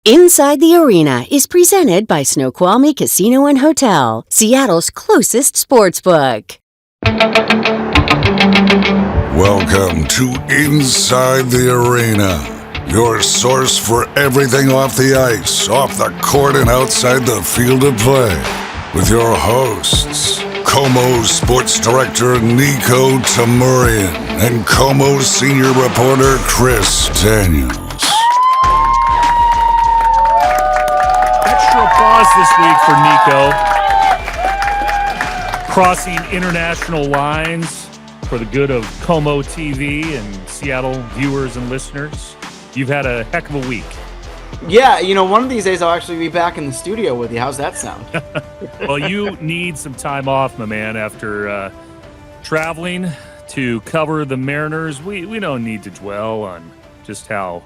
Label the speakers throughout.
Speaker 1: Inside the Arena is presented by Snoqualmie Casino and Hotel, Seattle's closest sportsbook.
Speaker 2: Welcome to Inside the Arena, your source for everything off the ice, off the court, and outside the field of play. With your hosts, KOMO Sports Director Niko and KOMO Senior Reporter Chris Daniels.
Speaker 3: Applause this week for Niko, crossing international lines for the good of KOMO TV and Seattle viewers and listeners. You've had a heck of a week.
Speaker 4: Yeah, one of these days I'll actually be back in the studio with you. How's that sound?
Speaker 3: Well, you need some time off, my man, after traveling to cover the Mariners. We don't need to dwell on just how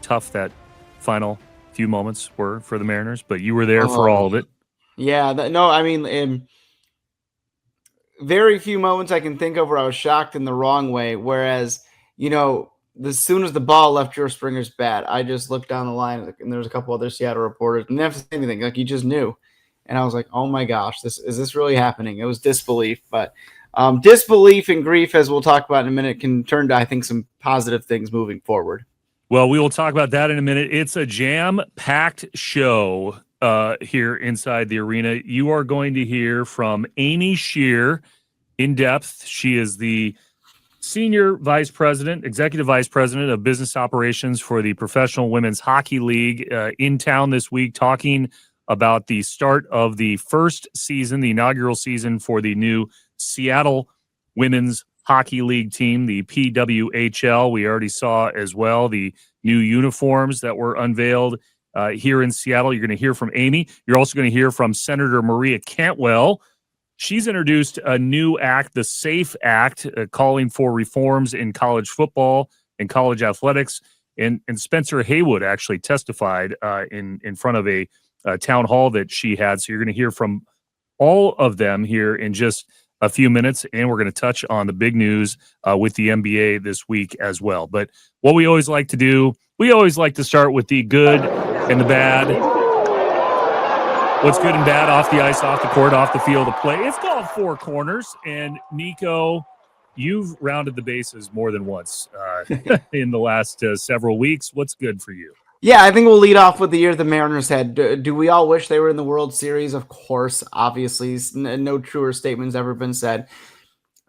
Speaker 3: tough that final few moments were for the Mariners, but you were there for all of it.
Speaker 4: Yeah, in very few moments I can think of where I was shocked in the wrong way, whereas, as soon as the ball left George Springer's bat, I just looked down the line and there was a couple other Seattle reporters and didn't have to say anything. Like, you just knew. And I was like, oh my gosh, is this really happening? It was disbelief, but disbelief and grief, as we'll talk about in a minute, can turn to, I think, some positive things moving forward.
Speaker 3: Well, we will talk about that in a minute. It's a jam-packed show here inside the arena. You are going to hear from Amy Scheer in depth. She is the Senior Vice President, Executive Vice President of Business Operations for the Professional Women's Hockey League, in town this week, talking about the start of the first season, the inaugural season for the new Seattle Women's Hockey League team, the PWHL. We already saw as well the new uniforms that were unveiled here in Seattle. You're going to hear from Amy. You're also going to hear from Senator Maria Cantwell. She's introduced a new act, the SAFE Act, calling for reforms in college football and college athletics. And Spencer Haywood actually testified in front of a town hall that she had. So you're going to hear from all of them here in just a few minutes, and we're going to touch on the big news with the NBA this week as well. But what we always like to do, we always like to start with the good and the bad. What's good and bad off the ice, off the court, off the field of play. It's called Four Corners. And Niko, you've rounded the bases more than once in the last several weeks. What's good for you?
Speaker 4: Yeah, I think we'll lead off with the year the Mariners had. Do we all wish they were in the World Series? Of course, obviously. No truer statement's ever been said.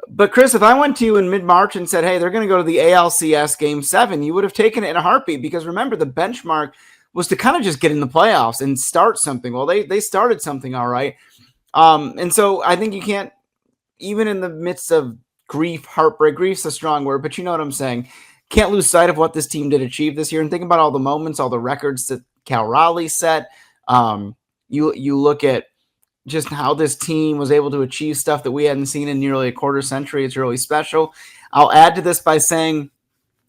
Speaker 4: But, Chris, if I went to you in mid-March and said, hey, they're going to go to the ALCS Game 7, you would have taken it in a heartbeat because, remember, the benchmark was to kind of just get in the playoffs and start something. Well, they started something all right. And so I think you can't, even in the midst of grief, heartbreak, grief's a strong word, but you know what I'm saying, can't lose sight of what this team did achieve this year and think about all the moments, all the records that Cal Raleigh set. You look at just how this team was able to achieve stuff that we hadn't seen in nearly a quarter century. It's really special. I'll add to this by saying,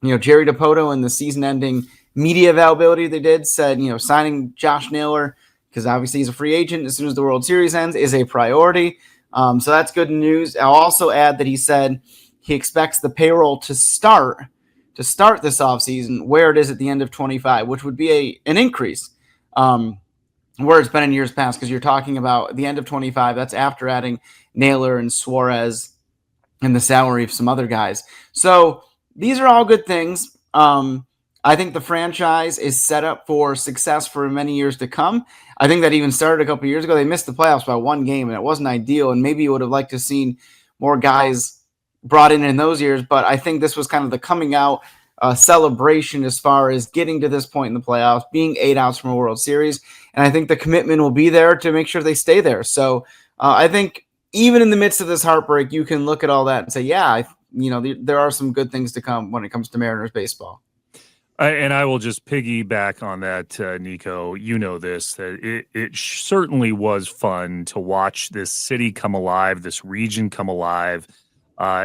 Speaker 4: Jerry Dipoto and the season-ending media availability they did said, signing Josh Naylor, because obviously he's a free agent as soon as the World Series ends, is a priority. So that's good news. I'll also add that he said he expects the payroll to start this offseason where it is at the end of 25, which would be an increase where it's been in years past, because you're talking about the end of 25. That's after adding Naylor and Suarez and the salary of some other guys. So these are all good things. I think the franchise is set up for success for many years to come. I think that even started a couple of years ago. They missed the playoffs by one game, and it wasn't ideal, and maybe you would have liked to have seen more guys brought in those years, but I think this was kind of the coming out celebration as far as getting to this point in the playoffs, being 8 outs from a World Series, and I think the commitment will be there to make sure they stay there. So I think even in the midst of this heartbreak, you can look at all that and say, yeah, there are some good things to come when it comes to Mariners baseball.
Speaker 3: And I will just piggyback on that, Niko. You know this, that it certainly was fun to watch this city come alive, this region come alive,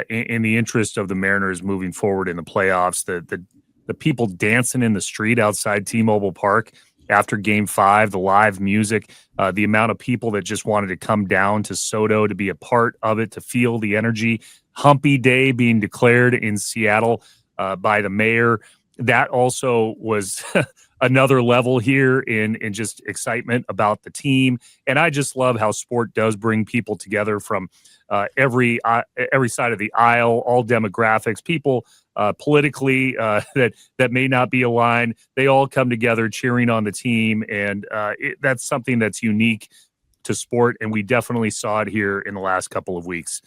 Speaker 3: in the interest of the Mariners moving forward in the playoffs. The people dancing in the street outside T-Mobile Park after Game 5, the live music, the amount of people that just wanted to come down to Soto to be a part of it, to feel the energy. Humpy Day being declared in Seattle by the mayor. That also was another level here in just excitement about the team. And I just love how sport does bring people together from every side of the aisle, all demographics, people politically that may not be aligned. They all come together cheering on the team, and that's something that's unique to sport. And we definitely saw it here in the last couple of weeks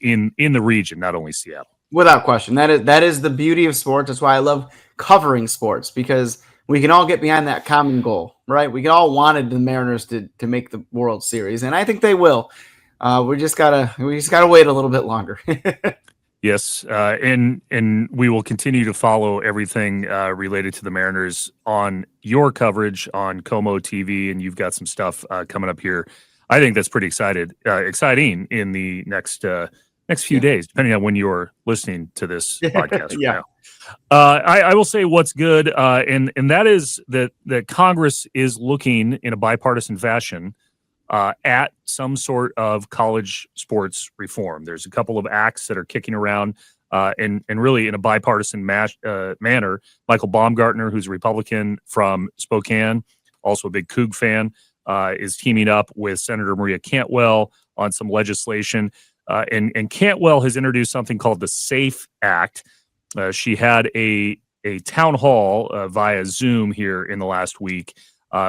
Speaker 3: in the region, not only Seattle.
Speaker 4: Without question, that is the beauty of sports. That's why I love covering sports, because we can all get behind that common goal, right? We all wanted the Mariners to make the World Series, and I think they will. We just gotta wait a little bit longer.
Speaker 3: Yes, and we will continue to follow everything related to the Mariners on your coverage on KOMO TV, and you've got some stuff coming up here. I think that's pretty exciting in the next few days, depending on when you're listening to this podcast.
Speaker 4: Yeah.
Speaker 3: I will say what's good, and that is that Congress is looking in a bipartisan fashion at some sort of college sports reform. There's a couple of acts that are kicking around, and really in a bipartisan manner. Michael Baumgartner, who's a Republican from Spokane, also a big Coug fan, is teaming up with Senator Maria Cantwell on some legislation. And Cantwell has introduced something called the SAFE Act. She had a town hall via Zoom here in the last week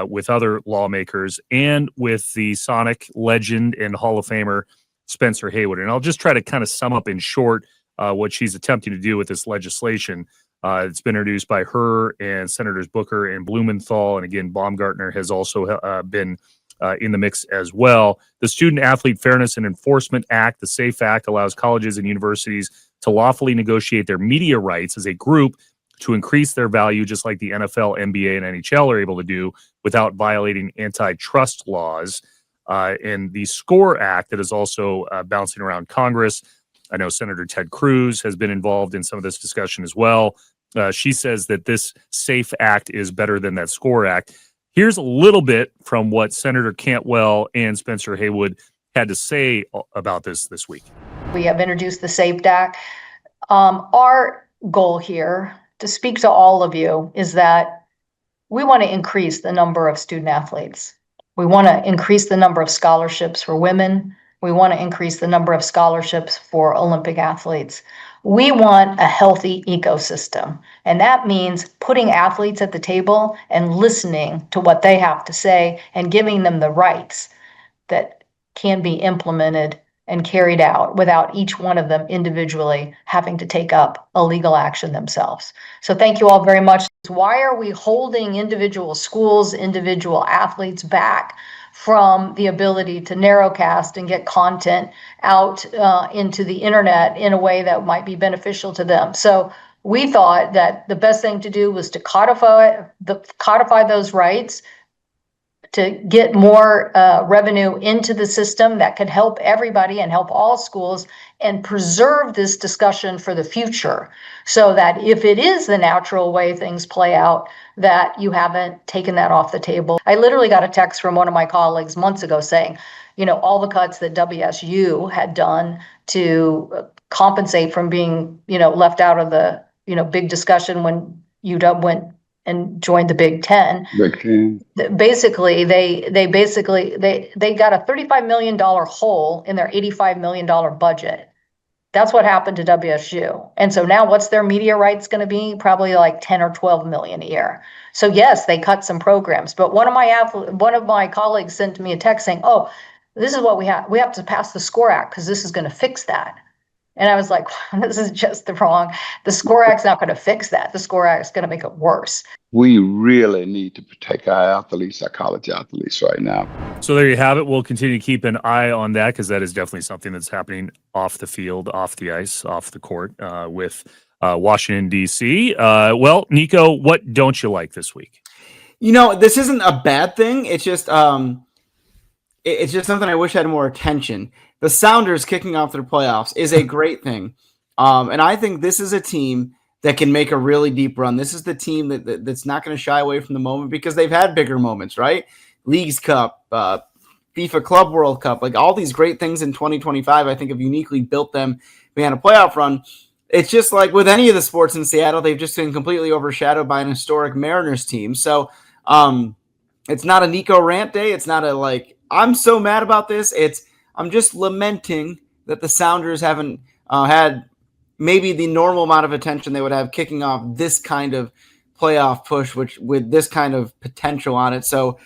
Speaker 3: with other lawmakers and with the Sonic legend and Hall of Famer Spencer Haywood. And I'll just try to kind of sum up in short what she's attempting to do with this legislation. It's been introduced by her and Senators Booker and Blumenthal. And again, Baumgartner has also been in the mix as well. The Student Athlete Fairness and Enforcement Act, the SAFE Act, allows colleges and universities to lawfully negotiate their media rights as a group to increase their value, just like the NFL, NBA, and NHL are able to do without violating antitrust laws. And the SCORE Act that is also bouncing around Congress. I know Senator Ted Cruz has been involved in some of this discussion as well. She says that this SAFE Act is better than that SCORE Act. Here's a little bit from what Senator Cantwell and Spencer Haywood had to say about this week.
Speaker 5: We have introduced the SAFE Act. Our goal here, to speak to all of you, is that we want to increase the number of student athletes. We want to increase the number of scholarships for women. We want to increase the number of scholarships for Olympic athletes. We want a healthy ecosystem, and that means putting athletes at the table and listening to what they have to say and giving them the rights that can be implemented and carried out without each one of them individually having to take up a legal action themselves. So thank you all very much. Why are we holding individual schools, individual athletes back from the ability to narrowcast and get content out into the internet in a way that might be beneficial to them? So we thought that the best thing to do was to codify those rights, to get more revenue into the system that could help everybody and help all schools, and preserve this discussion for the future, so that if it is the natural way things play out, that you haven't taken that off the table. I literally got a text from one of my colleagues months ago saying, all the cuts that WSU had done to compensate from being, left out of the, big discussion when UW went and joined the Big Ten. Basically, they got a $35 million hole in their $85 million budget. That's what happened to WSU. And so now what's their media rights going to be? Probably like 10 or 12 million a year. So yes, they cut some programs, but one of my colleagues sent me a text saying, "Oh, this is what we have to pass the SCORE Act because this is going to fix that." And I was like, this is just the SCORE Act's not going to fix that. The SCORE Act's going to make it worse.
Speaker 6: We really need to protect our athletes, our college athletes right now.
Speaker 3: So there you have it. We'll continue to keep an eye on that, because that is definitely something that's happening off the field, off the ice, off the court with Washington, D.C. Well, Niko, what don't you like this week?
Speaker 4: This isn't a bad thing. It's just something I wish had more attention. The Sounders kicking off their playoffs is a great thing. And I think this is a team that can make a really deep run. This is the team that's not going to shy away from the moment, because they've had bigger moments, right? Leagues Cup, FIFA Club World Cup, like all these great things in 2025, I think have uniquely built them behind a playoff run. it's just like with any of the sports in Seattle, they've just been completely overshadowed by an historic Mariners team. So it's not a Niko rant day. It's not a like, I'm so mad about this. I'm just lamenting that the Sounders haven't had maybe the normal amount of attention they would have kicking off this kind of playoff push, which with this kind of potential on it. So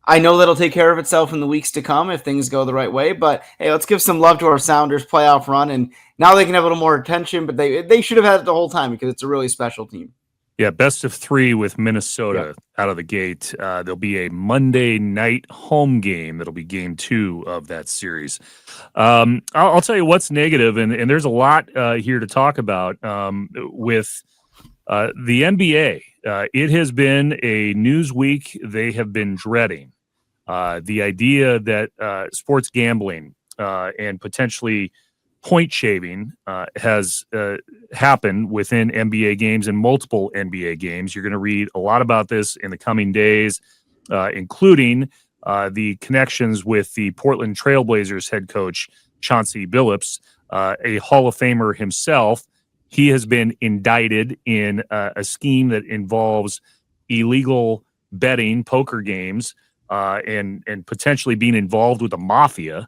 Speaker 4: I know that'll take care of itself in the weeks to come if things go the right way. But hey, let's give some love to our Sounders playoff run. And now they can have a little more attention, but they should have had it the whole time because it's a really special team.
Speaker 3: Yeah, best of 3 with Minnesota out of the gate. There'll be a Monday night home game. That'll be game 2 of that series. I'll tell you what's negative, and there's a lot here to talk about with the NBA. It has been a news week they have been dreading. The idea that sports gambling and potentially point shaving has happened within NBA games and multiple NBA games. You're going to read a lot about this in the coming days, including the connections with the Portland Trailblazers head coach, Chauncey Billups, a Hall of Famer himself. He has been indicted in a scheme that involves illegal betting, poker games, and potentially being involved with the mafia.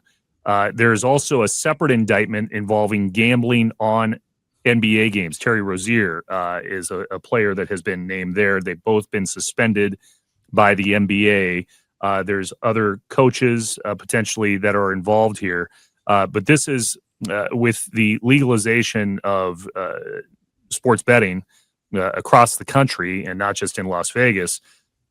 Speaker 3: There's also a separate indictment involving gambling on NBA games. Terry Rozier is a player that has been named there. They've both been suspended by the NBA. There's other coaches potentially that are involved here. But this is with the legalization of sports betting across the country and not just in Las Vegas.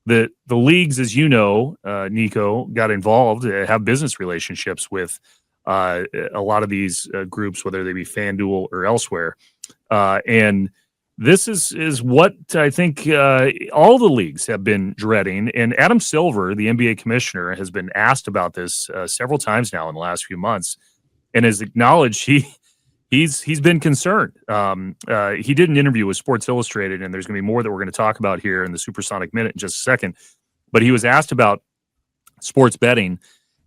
Speaker 3: The leagues, as you know, Niko, got involved, have business relationships with a lot of these groups, whether they be FanDuel or elsewhere. And this is what I think all the leagues have been dreading. And Adam Silver, the NBA commissioner, has been asked about this several times now in the last few months and has acknowledged he's been concerned. He did an interview with Sports Illustrated, and there's going to be more that we're going to talk about here in the Supersonic Minute in just a second. But he was asked about sports betting,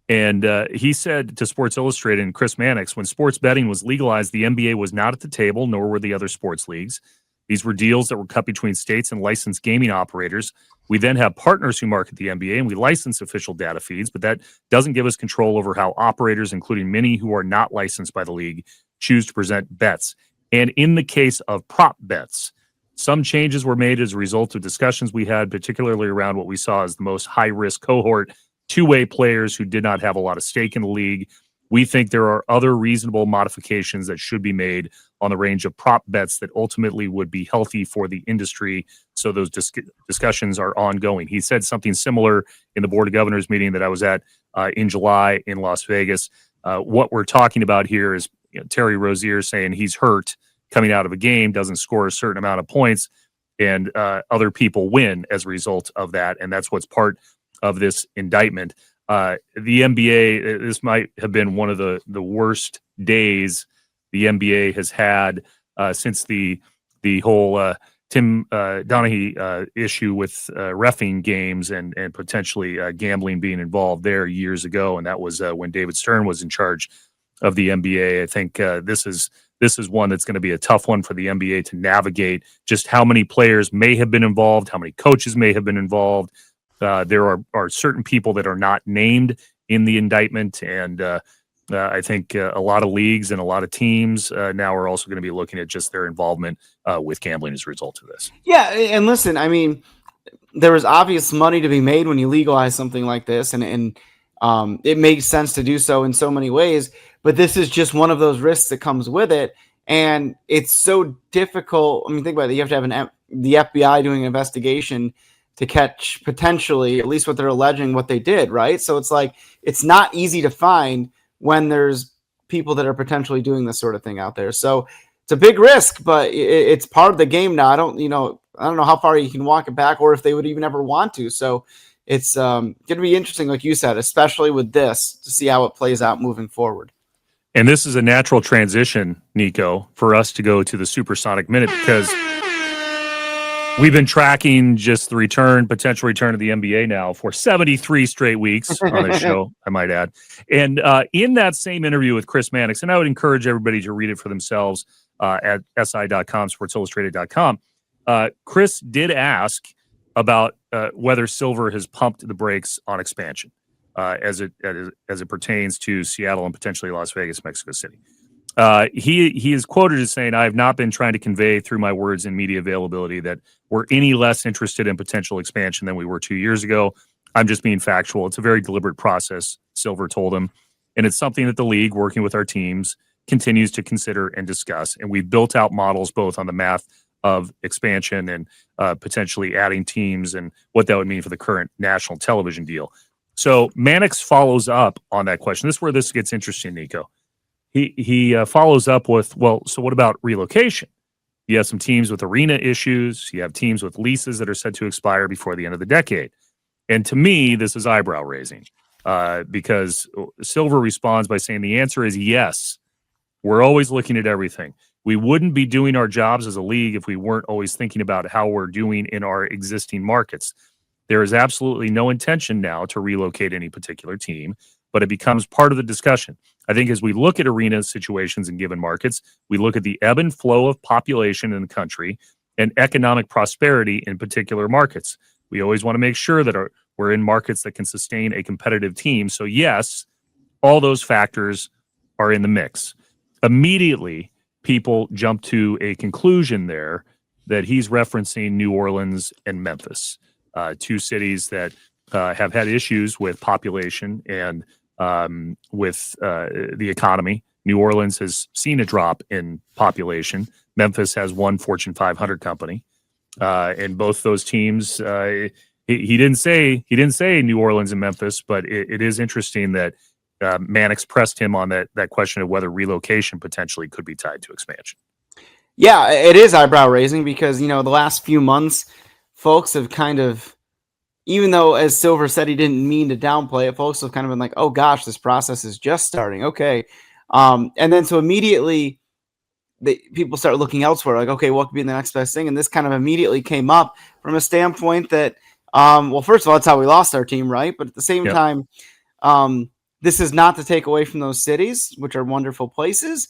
Speaker 3: and he said to Sports Illustrated and Chris Mannix, when sports betting was legalized, the NBA was not at the table, nor were the other sports leagues. These were deals that were cut between states and licensed gaming operators. We then have partners who market the NBA, and we license official data feeds, but that doesn't give us control over how operators, including many who are not licensed by the league, choose to present bets. And in the case of prop bets, some changes were made as a result of discussions we had, particularly around what we saw as the most high-risk cohort, two-way players who did not have a lot of stake in the league. We think there are other reasonable modifications that should be made on the range of prop bets that ultimately would be healthy for the industry. So those discussions are ongoing. He said something similar in the Board of Governors meeting that I was at in July in Las Vegas. What we're talking about here is Terry Rozier saying he's hurt coming out of a game, doesn't score a certain amount of points, and other people win as a result of that. And that's what's part of this indictment. The NBA, this might have been one of the worst days the NBA has had since the whole Tim Donaghy issue with reffing games and potentially gambling being involved there years ago. And that was when David Stern was in charge of the NBA. I think this is one that's going to be a tough one for the NBA to navigate. Just how many players may have been involved, how many coaches may have been involved. There are certain people that are not named in the indictment, and I think a lot of leagues and a lot of teams now are also going to be looking at just their involvement with gambling as a result of this.
Speaker 4: Yeah, and listen, I mean, there was obvious money to be made when you legalize something like this, and it makes sense to do so in so many ways, but this is just one of those risks that comes with it, and it's so difficult. I mean, think about it. You have to have the FBI doing an investigation to catch potentially, at least what they're alleging, what they did, right? So it's like, it's not easy to find when there's people that are potentially doing this sort of thing out there. So it's a big risk, but it's part of the game now. I don't know how far you can walk it back or if they would even ever want to. So it's going to be interesting, like you said, especially with this, to see how it plays out moving forward.
Speaker 3: And this is a natural transition, Niko, for us to go to the Supersonic Minute, because We've been tracking just the potential return of the NBA now for 73 straight weeks on this show, I might add. And in that same interview with Chris Mannix, and I would encourage everybody to read it for themselves at si.com, sportsillustrated.com, Chris did ask about whether Silver has pumped the brakes on expansion as it pertains to Seattle and potentially Las Vegas, Mexico City. He is quoted as saying, "I have not been trying to convey through my words and media availability that we're any less interested in potential expansion than we were 2 years ago. I'm just being factual. It's a very deliberate process," Silver told him. "And it's something that the league, working with our teams, continues to consider and discuss. And we've built out models both on the math of expansion and potentially adding teams and what that would mean for the current national television deal." So Mannix follows up on that question. This is where this gets interesting, Nico. He follows up with, well, so what about relocation? You have some teams with arena issues. You have teams with leases that are set to expire before the end of the decade. And to me, this is eyebrow raising because Silver responds by saying the answer is yes. We're always looking at everything. We wouldn't be doing our jobs as a league if we weren't always thinking about how we're doing in our existing markets. There is absolutely no intention now to relocate any particular team, but it becomes part of the discussion. I think as we look at arena situations in given markets, we look at the ebb and flow of population in the country and economic prosperity in particular markets. We always want to make sure that we're in markets that can sustain a competitive team. So yes, all those factors are in the mix. Immediately, people jump to a conclusion there that he's referencing New Orleans and Memphis, two cities that have had issues with population and with the economy. New Orleans has seen a drop in population. Memphis has one Fortune 500 company, and both those teams. He didn't say New Orleans and Memphis, but it is interesting that Mannix pressed him on that question of whether relocation potentially could be tied to expansion.
Speaker 4: Yeah, it is eyebrow raising because the last few months, folks have kind of. Even though, as Silver said, he didn't mean to downplay it, folks have kind of been like, oh, gosh, this process is just starting. Okay. And then so immediately people start looking elsewhere, like, okay, what could be the next best thing? And this kind of immediately came up from a standpoint that, well, first of all, that's how we lost our team, right? But at the same time, this is not to take away from those cities, which are wonderful places.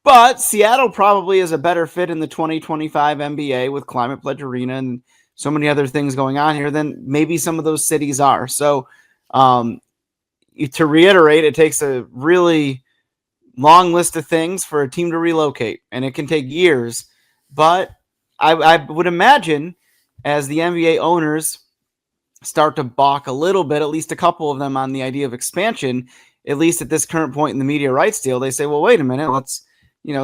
Speaker 4: But Seattle probably is a better fit in the 2025 NBA with Climate Pledge Arena and so many other things going on here than maybe some of those cities are. So to reiterate, it takes a really long list of things for a team to relocate, and it can take years. But I would imagine as the NBA owners start to balk a little bit, at least a couple of them, on the idea of expansion, at least at this current point in the media rights deal, they say, well, wait a minute,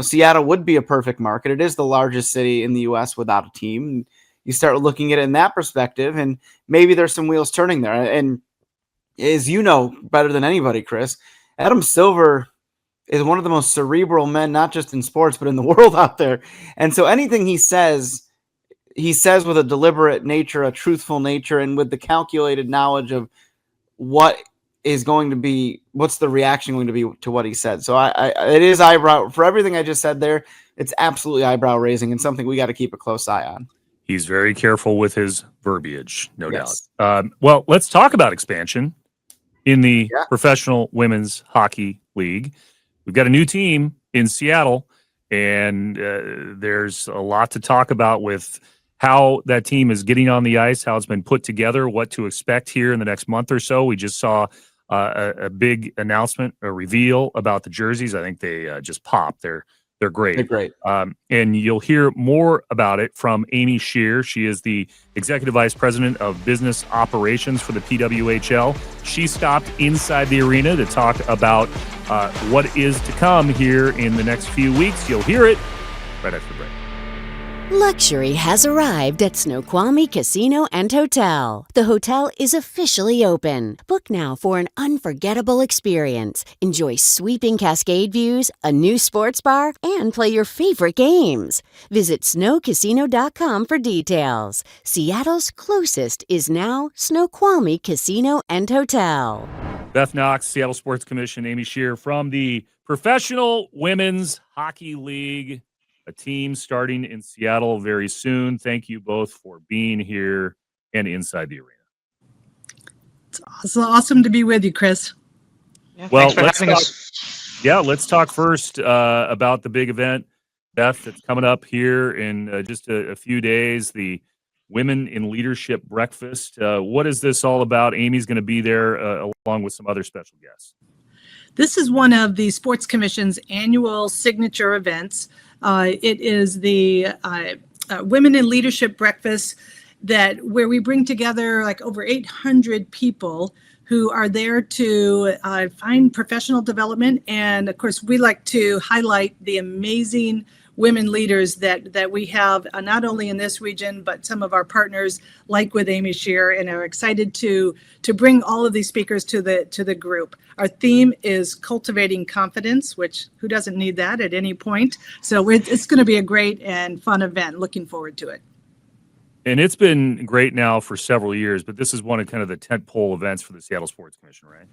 Speaker 4: Seattle would be a perfect market. It is the largest city in the U.S. without a team. You start looking at it in that perspective, and maybe there's some wheels turning there. And as you know better than anybody, Chris, Adam Silver is one of the most cerebral men, not just in sports, but in the world out there. And so anything he says with a deliberate nature, a truthful nature, and with the calculated knowledge of what's the reaction going to be to what he said. So it is eyebrow for everything I just said there. It's absolutely eyebrow raising and something we got to keep a close eye on.
Speaker 3: He's very careful with his verbiage, no doubt. Well, let's talk about expansion in the Professional Women's Hockey League. We've got a new team in Seattle, and there's a lot to talk about with how that team is getting on the ice, how it's been put together, what to expect here in the next month or so. We just saw a big announcement, a reveal about the jerseys. I think they just popped. They're great.
Speaker 4: They're great.
Speaker 3: And you'll hear more about it from Amy Scheer. She is the Executive Vice President of Business Operations for the PWHL. She stopped inside the arena to talk about what is to come here in the next few weeks. You'll hear it right after the break.
Speaker 1: Luxury has arrived at Snoqualmie Casino and Hotel. The hotel is officially open. Book now for an unforgettable experience. Enjoy sweeping cascade views, a new sports bar, and play your favorite games. Visit snowcasino.com for details. Seattle's closest is now Snoqualmie Casino and Hotel.
Speaker 3: Beth Knox, Seattle Sports Commission, Amy Scheer from the Professional Women's Hockey League. a team starting in Seattle very soon. Thank you both for being here and inside the arena.
Speaker 7: It's awesome to be with you, Chris.
Speaker 8: Yeah,
Speaker 3: Well,
Speaker 8: thanks for
Speaker 3: let's
Speaker 8: having
Speaker 3: talk.
Speaker 8: us.
Speaker 3: Yeah, let's talk first about the big event, Beth, that's coming up here in just a few days. The Women in Leadership Breakfast. What is this all about? Amy's going to be there along with some other special guests.
Speaker 7: This is one of the Sports Commission's annual signature events. It is the Women in Leadership Breakfast where we bring together like over 800 people who are there to find professional development. And of course, we like to highlight the amazing women leaders that we have, not only in this region, but some of our partners like with Amy Scheer, and are excited to bring all of these speakers to the group. Our theme is cultivating confidence, which who doesn't need that at any point? So it's going to be a great and fun event. Looking forward to it.
Speaker 3: And it's been great now for several years, but this is one of kind of the tentpole events for the Seattle Sports Commission, right?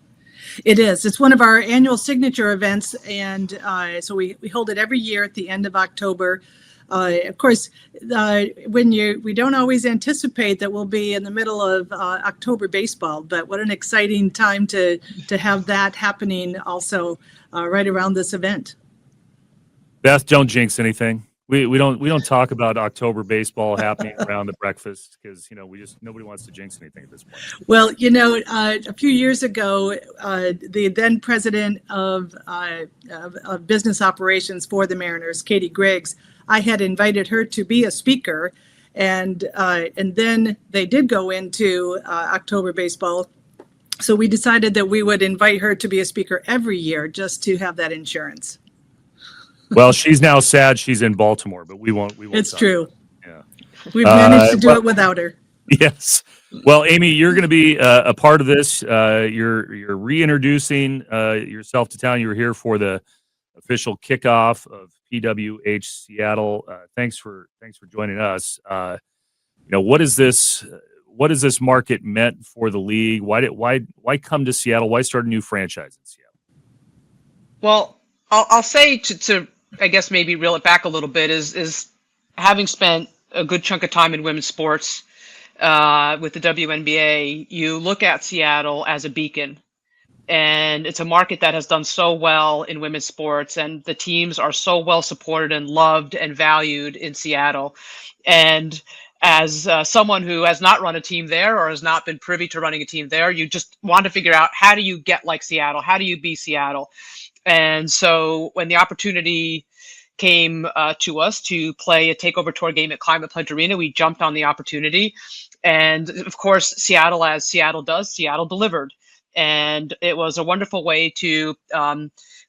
Speaker 7: It is. It's one of our annual signature events, and so we hold it every year at the end of October. Of course, we don't always anticipate that we'll be in the middle of October baseball, but what an exciting time to have that happening also right around this event.
Speaker 3: Beth, don't jinx anything. We don't talk about October baseball happening around the breakfast because nobody wants to jinx anything at this point.
Speaker 7: Well, a few years ago, the then president of business operations for the Mariners, Katie Griggs, I had invited her to be a speaker, and then they did go into October baseball. So we decided that we would invite her to be a speaker every year just to have that insurance.
Speaker 3: Well, she's now sad she's in Baltimore, but we won't.
Speaker 7: It's true.
Speaker 3: Yeah.
Speaker 7: We've managed to do it without her.
Speaker 3: Yes. Well, Amy, you're going to be a part of this. You're reintroducing yourself to town. You were here for the official kickoff of PWH Seattle. Thanks for joining us. What is this? What has this market meant for the league? Why come to Seattle? Why start a new franchise in Seattle?
Speaker 8: Well, I'll say to I guess maybe reel it back a little bit is having spent a good chunk of time in women's sports with the WNBA, you look at Seattle as a beacon, and it's a market that has done so well in women's sports, and the teams are so well supported and loved and valued in Seattle. And as someone who has not run a team there or has not been privy to running a team there, you just want to figure out, how do you get like Seattle? How do you be Seattle? And so when the opportunity came to us to play a takeover tour game at Climate Pledge Arena, we jumped on the opportunity. And of course, Seattle, as Seattle does, Seattle delivered. And it was a wonderful way to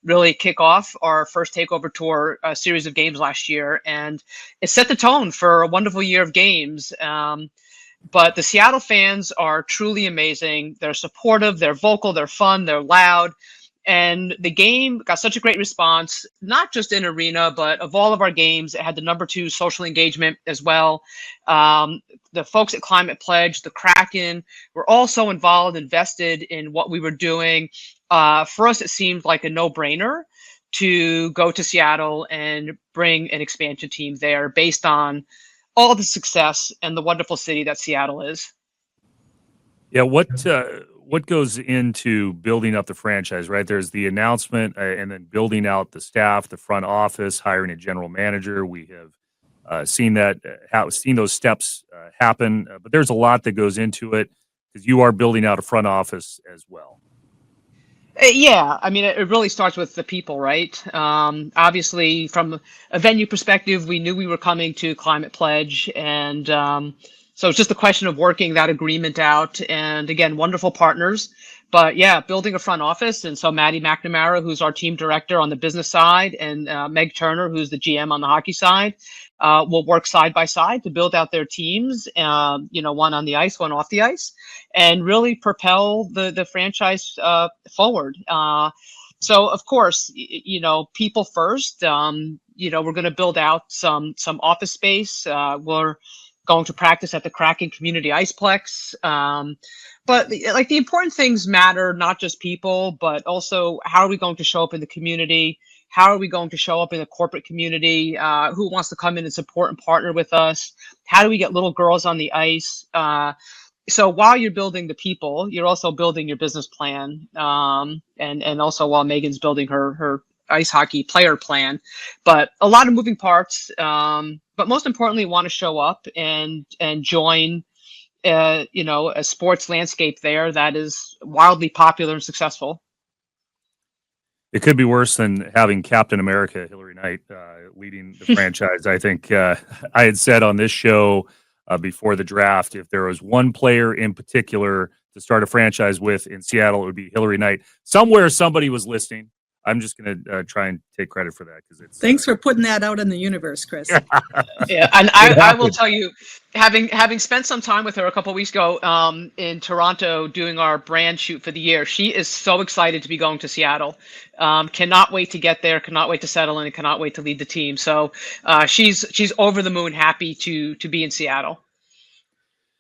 Speaker 8: really kick off our first takeover tour series of games last year. And it set the tone for a wonderful year of games. But the Seattle fans are truly amazing. They're supportive, they're vocal, they're fun, they're loud. And the game got such a great response, not just in arena, but of all of our games. It had the #2 social engagement as well. The folks at Climate Pledge, the Kraken, were all so involved, invested in what we were doing. For us, it seemed like a no-brainer to go to Seattle and bring an expansion team there based on all the success and the wonderful city that Seattle is.
Speaker 3: Yeah, what goes into building up the franchise, right? There's the announcement and then building out the staff, the front office, hiring a general manager. We have seen those steps happen, but there's a lot that goes into it because you are building out a front office as well.
Speaker 8: Yeah, I mean, it really starts with the people, right? Obviously, from a venue perspective, we knew we were coming to Climate Pledge, and so it's just a question of working that agreement out. And again, wonderful partners. But yeah, building a front office. And so Maddie McNamara, who's our team director on the business side, and Meg Turner, who's the GM on the hockey side, will work side by side to build out their teams, one on the ice, one off the ice, and really propel the franchise forward. So of course, people first. We're going to build out some office space. We're going to practice at the Kraken Community Iceplex. But the important things matter, not just people, but also how are we going to show up in the community? How are we going to show up in the corporate community? Who wants to come in and support and partner with us? How do we get little girls on the ice? So while you're building the people, you're also building your business plan, and also while Megan's building her ice hockey player plan. But a lot of moving parts. But most importantly, want to show up and join, a sports landscape there that is wildly popular and successful.
Speaker 3: It could be worse than having Captain America, Hillary Knight, leading the franchise. I think I had said on this show before the draft, if there was one player in particular to start a franchise with in Seattle, it would be Hillary Knight. Somewhere somebody was listening. I'm just going to try and take credit for that because it's.
Speaker 7: Thanks for putting that out in the universe, Chris.
Speaker 8: Yeah, and I will tell you, having spent some time with her a couple of weeks ago in Toronto doing our brand shoot for the year, she is so excited to be going to Seattle. Cannot wait to get there. Cannot wait to settle in. And cannot wait to lead the team. So she's over the moon, happy to be in Seattle.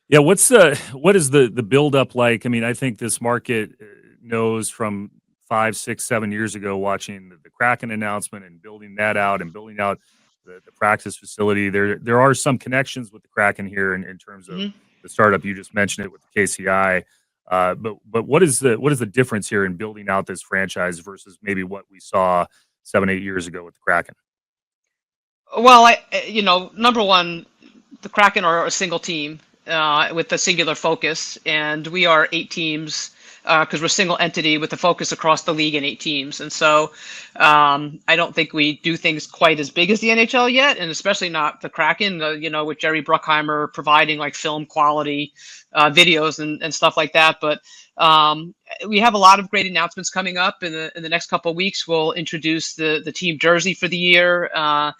Speaker 3: Yeah, what is the build up like? I mean, I think this market knows from 5, 6, 7 years ago, watching the Kraken announcement and building that out and building out the practice facility. There are some connections with the Kraken here in terms of the startup. You just mentioned it with the KCI. But what is the difference here in building out this franchise versus maybe what we saw 7, 8 years ago with the Kraken?
Speaker 8: Well, number one, the Kraken are a single team with a singular focus, and we are 8 teams. Because we're a single entity with a focus across the league in 8 teams. And so I don't think we do things quite as big as the NHL yet, and especially not the Kraken, with Jerry Bruckheimer providing like film quality videos and stuff like that. But we have a lot of great announcements coming up in the next couple of weeks. We'll introduce the team jersey for the year. A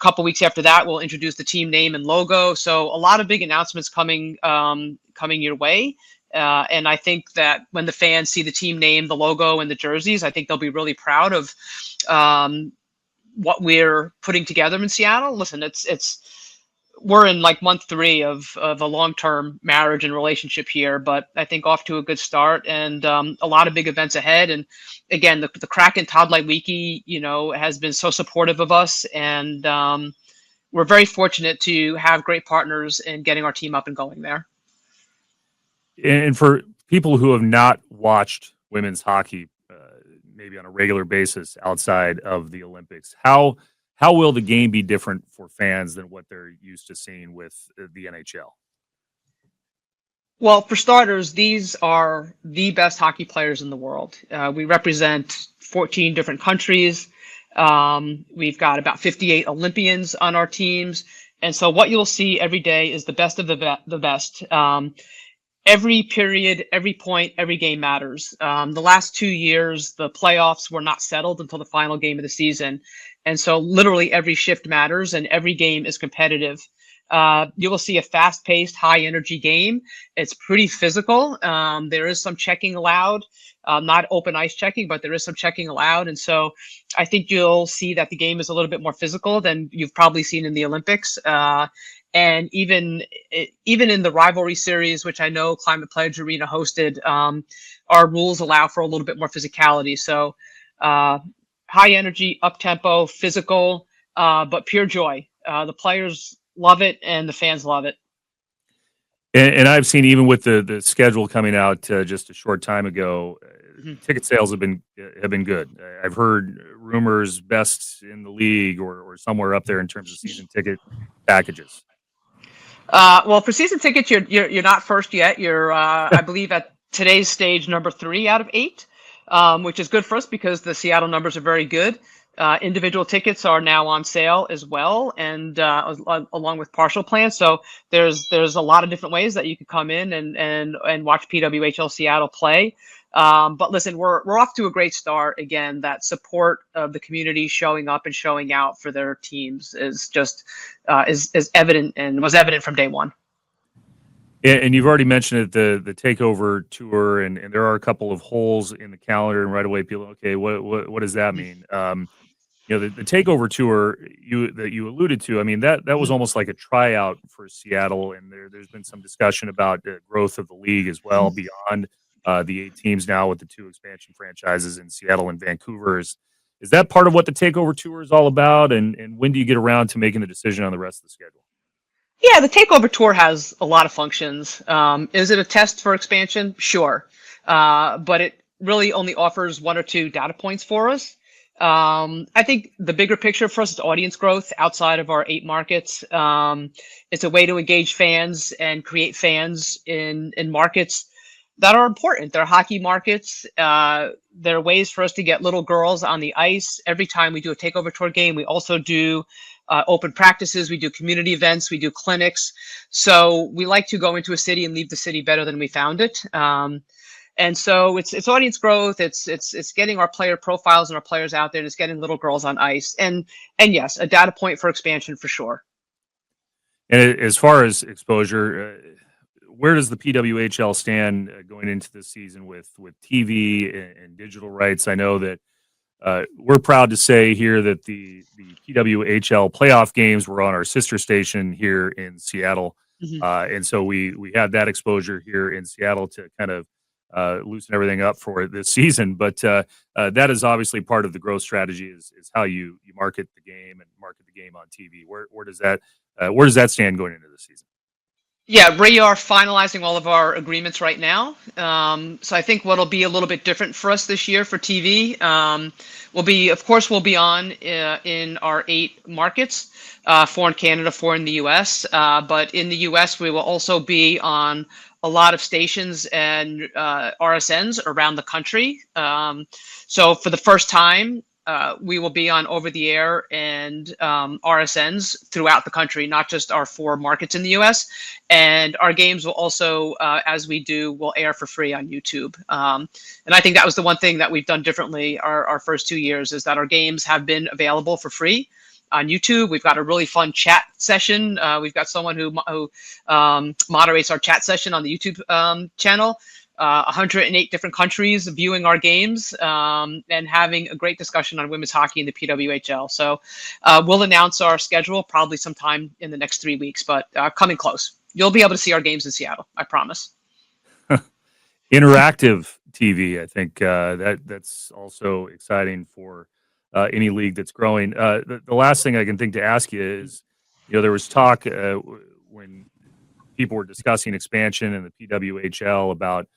Speaker 8: couple weeks after that, we'll introduce the team name and logo. So a lot of big announcements coming your way. And I think that when the fans see the team name, the logo, and the jerseys, I think they'll be really proud of what we're putting together in Seattle. Listen, we're in like month 3 of a long-term marriage and relationship here, but I think off to a good start, and a lot of big events ahead. And again, the Kraken Todd Lightwiki, has been so supportive of us, and we're very fortunate to have great partners in getting our team up and going there.
Speaker 3: And for people who have not watched women's hockey, maybe on a regular basis outside of the Olympics, how will the game be different for fans than what they're used to seeing with the NHL?
Speaker 8: Well, for starters, these are the best hockey players in the world. We represent 14 different countries. We've got about 58 Olympians on our teams. And so what you'll see every day is the best of the best. Every period, every point, every game matters. The last 2 years, the playoffs were not settled until the final game of the season. And so literally every shift matters and every game is competitive. You will see a fast-paced, high-energy game. It's pretty physical. There is some checking allowed, not open ice checking, but there is some checking allowed. And so I think you'll see that the game is a little bit more physical than you've probably seen in the Olympics. And even in the rivalry series, which I know Climate Pledge Arena hosted, our rules allow for a little bit more physicality. So high energy, up tempo, physical, but pure joy. The players love it and the fans love it.
Speaker 3: And I've seen, even with the schedule coming out just a short time ago, ticket sales have been good. I've heard rumors best in the league or somewhere up there in terms of season ticket packages.
Speaker 8: Well, for season tickets, you're not first yet. You're, I believe, at today's stage, number 3 out of 8, which is good for us because the Seattle numbers are very good. Individual tickets are now on sale as well, and along with partial plans. So there's a lot of different ways that you can come in and watch PWHL Seattle play. But listen, we're off to a great start. Again, that support of the community showing up and showing out for their teams is just is evident and was evident from day one.
Speaker 3: And you've already mentioned it, the takeover tour, and there are a couple of holes in the calendar, and right away people, okay, what does that mean? The takeover tour that you alluded to, I mean, that was almost like a tryout for Seattle, and there's been some discussion about the growth of the league as well beyond the 8 teams now with the 2 expansion franchises in Seattle and Vancouver. Is that part of what the takeover tour is all about? And when do you get around to making the decision on the rest of the schedule?
Speaker 8: Yeah, the takeover tour has a lot of functions. Is it a test for expansion? Sure. But it really only offers 1 or 2 data points for us. I think the bigger picture for us is audience growth outside of our 8 markets. It's a way to engage fans and create fans in markets that are important. They're hockey markets. There are ways for us to get little girls on the ice. Every time we do a takeover tour game, we also do open practices, we do community events, we do clinics. So we like to go into a city and leave the city better than we found it. And so it's audience growth. It's getting our player profiles and our players out there, and it's getting little girls on ice. And yes, a data point for expansion for sure.
Speaker 3: And as far as exposure, where does the PWHL stand going into this season with TV and digital rights? I know that we're proud to say here that the PWHL playoff games were on our sister station here in Seattle. And so we had that exposure here in Seattle to kind of loosen everything up for this season. But that is obviously part of the growth strategy is how you market the game and market the game on TV. Where does that stand going into the season?
Speaker 8: Yeah, we are finalizing all of our agreements right now. So I think what'll be a little bit different for us this year for TV we'll be on in our 8 markets, 4 in Canada, 4 in the US. But in the US, we will also be on a lot of stations and RSNs around the country. So for the first time, we will be on over the air and RSNs throughout the country, not just our 4 markets in the US. And our games will also, as we do, will air for free on YouTube. And I think that was the one thing that we've done differently our first 2 years is that our games have been available for free on YouTube. We've got a really fun chat session. We've got someone who moderates our chat session on the YouTube channel. 108 different countries viewing our games and having a great discussion on women's hockey in the PWHL. So we'll announce our schedule probably sometime in the next 3 weeks, but coming close. You'll be able to see our games in Seattle, I promise.
Speaker 3: Interactive TV, I think that's also exciting for any league that's growing. The last thing I can think to ask you is, there was talk when people were discussing expansion in the PWHL about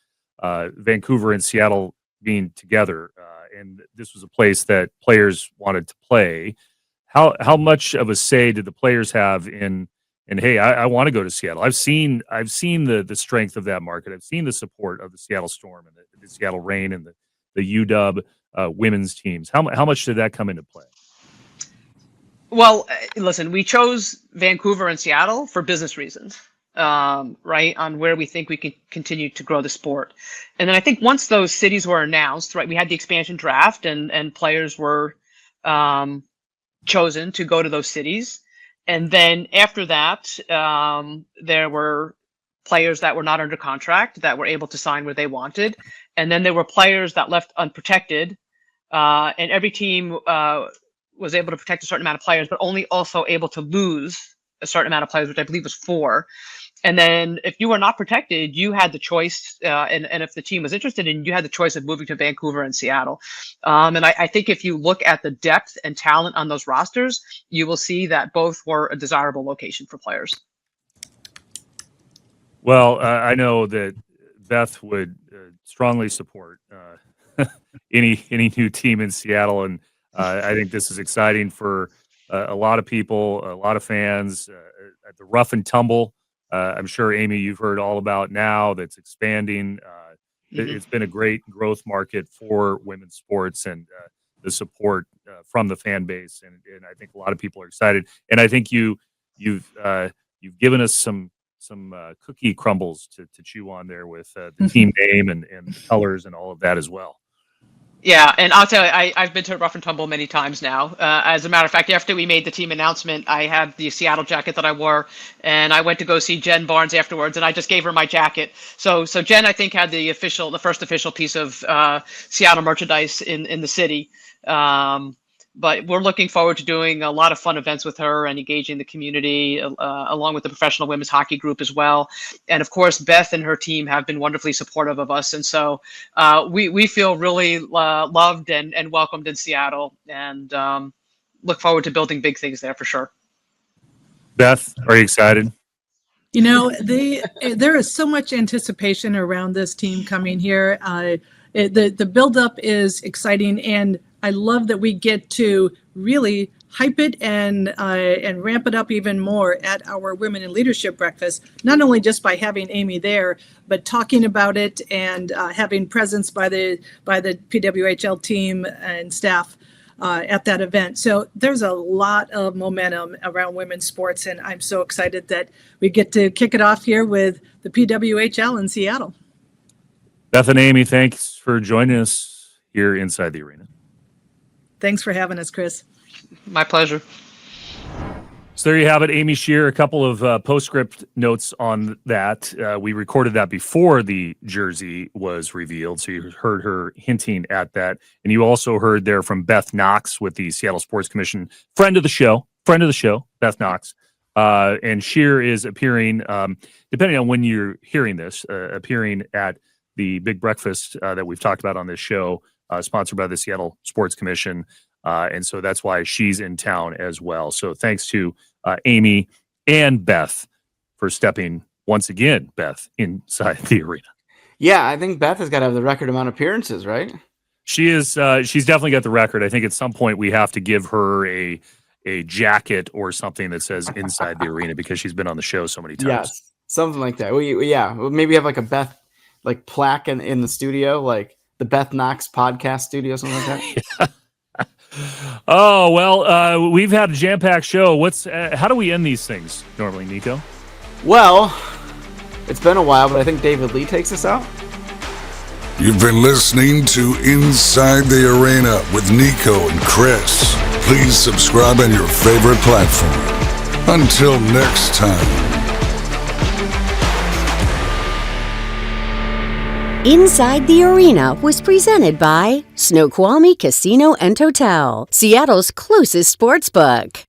Speaker 3: Vancouver and Seattle being together, and this was a place that players wanted to play. How much of a say did the players have in hey, I want to go to Seattle? I've seen the strength of that market. I've seen the support of the Seattle Storm and the Seattle Reign and the UW women's teams. How much did that come into play?
Speaker 8: Well, listen, we chose Vancouver and Seattle for business reasons. Right, on where we think we can continue to grow the sport. And then I think once those cities were announced, right, we had the expansion draft and players were chosen to go to those cities. And then after that, there were players that were not under contract that were able to sign where they wanted. And then there were players that left unprotected. And every team was able to protect a certain amount of players, but only also able to lose a certain amount of players, which I believe was 4. And then if you were not protected, you had the choice, and if the team was interested in, you had the choice of moving to Vancouver and Seattle. And I think if you look at the depth and talent on those rosters, you will see that both were a desirable location for players.
Speaker 3: Well, I know that Beth would strongly support any new team in Seattle, and I think this is exciting for a lot of people, a lot of fans. At the Rough and Tumble, I'm sure, Amy, you've heard all about now that's expanding. It's been a great growth market for women's sports and the support from the fan base, and I think a lot of people are excited. And I think you've given us some cookie crumbles to chew on there with the team name and the colors and all of that as well.
Speaker 8: Yeah, and I'll tell you, I've been to Rough and Tumble many times now. As a matter of fact, after we made the team announcement, I had the Seattle jacket that I wore, and I went to go see Jen Barnes afterwards, and I just gave her my jacket. So Jen, I think, had the first official piece of Seattle merchandise in the city. But we're looking forward to doing a lot of fun events with her and engaging the community, along with the professional women's hockey group as well. And of course, Beth and her team have been wonderfully supportive of us. And so we feel really loved and welcomed in Seattle, and look forward to building big things there for sure.
Speaker 3: Beth, are you excited?
Speaker 7: You know, there is so much anticipation around this team coming here. The buildup is exciting, and I love that we get to really hype it and ramp it up even more at our Women in Leadership Breakfast, not only just by having Amy there, but talking about it and having presence by the PWHL team and staff at that event. So there's a lot of momentum around women's sports, and I'm so excited that we get to kick it off here with the PWHL in Seattle.
Speaker 3: Beth and Amy, thanks for joining us here inside the arena.
Speaker 7: Thanks for having us, Chris.
Speaker 8: My pleasure.
Speaker 3: So there you have it, Amy Scheer. A couple of postscript notes on that. We recorded that before the jersey was revealed, so you heard her hinting at that. And you also heard there from Beth Knox with the Seattle Sports Commission, friend of the show, Beth Knox. And Scheer is appearing, depending on when you're hearing this, appearing at the big breakfast that we've talked about on this show, sponsored by the Seattle Sports Commission. And so that's why she's in town as well. So thanks to Amy and Beth for stepping once again, Beth, inside the arena.
Speaker 4: Yeah, I think Beth has got to have the record amount of appearances, right?
Speaker 3: She is. She's definitely got the record. I think at some point we have to give her a jacket or something that says inside the arena because she's been on the show so many times.
Speaker 4: Yes, something like that. Maybe have like a Beth like plaque in the studio, like the Beth Knox podcast studio, something like that.
Speaker 3: Yeah. Oh, well, we've had a jam-packed show. How do we end these things normally, Niko?
Speaker 4: Well, it's been a while, but I think David Lee takes us out.
Speaker 2: You've been listening to Inside the Arena with Niko and Chris. Please subscribe on your favorite platform. Until next time.
Speaker 1: Inside the Arena was presented by Snoqualmie Casino and Hotel, Seattle's closest sports book.